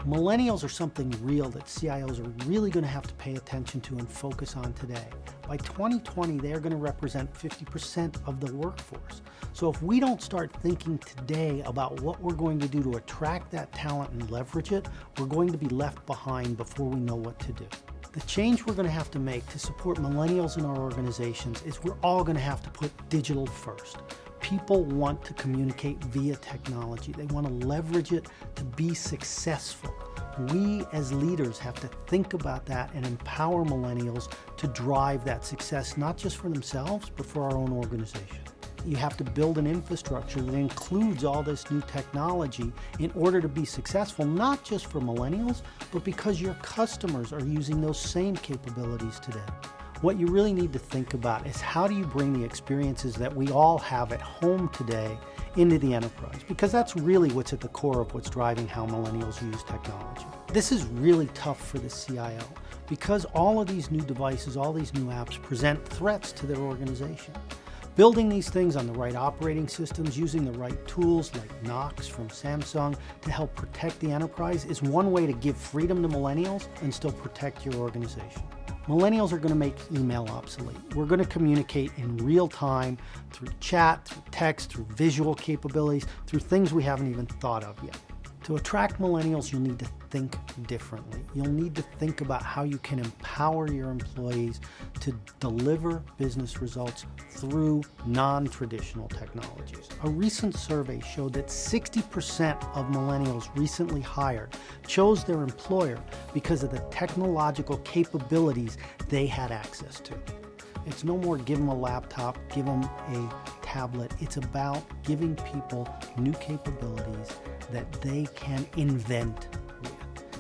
Millennials are something real that CIOs are really going to have to pay attention to and focus on today. By 2020, they are going to represent 50% of the workforce. So if we don't start thinking today about what we're going to do to attract that talent and leverage it, we're going to be left behind before we know what to do. The change we're going to have to make to support millennials in our organizations is we're all going to have to put digital first. People want to communicate via technology. They want to leverage it to be successful. We as leaders have to think about that and empower millennials to drive that success, not just for themselves, but for our own organization. You have to build an infrastructure that includes all this new technology in order to be successful, not just for millennials, but because your customers are using those same capabilities today. What you really need to think about is how do you bring the experiences that we all have at home today into the enterprise? Because that's really what's at the core of what's driving how millennials use technology. This is really tough for the CIO because all of these new devices, all these new apps present threats to their organization. Building these things on the right operating systems, using the right tools like Knox from Samsung to help protect the enterprise is one way to give freedom to millennials and still protect your organization. Millennials are going to make email obsolete. We're going to communicate in real time through chat, through text, through visual capabilities, through things we haven't even thought of yet. To attract millennials, you'll need to think differently. You'll need to think about how you can empower your employees to deliver business results through non-traditional technologies. A recent survey showed that 60% of millennials recently hired chose their employer because of the technological capabilities they had access to. It's no more give them a laptop, give them a tablet. It's about giving people new capabilities that they can invent with.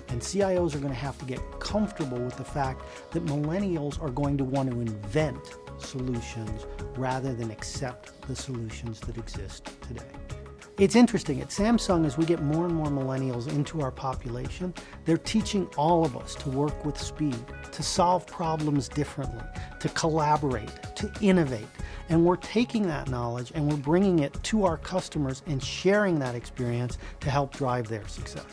And CIOs are going to have to get comfortable with the fact that millennials are going to want to invent solutions rather than accept the solutions that exist today. It's interesting, at Samsung, as we get more and more millennials into our population, they're teaching all of us to work with speed, to solve problems differently, to collaborate, to innovate. And we're taking that knowledge and we're bringing it to our customers and sharing that experience to help drive their success.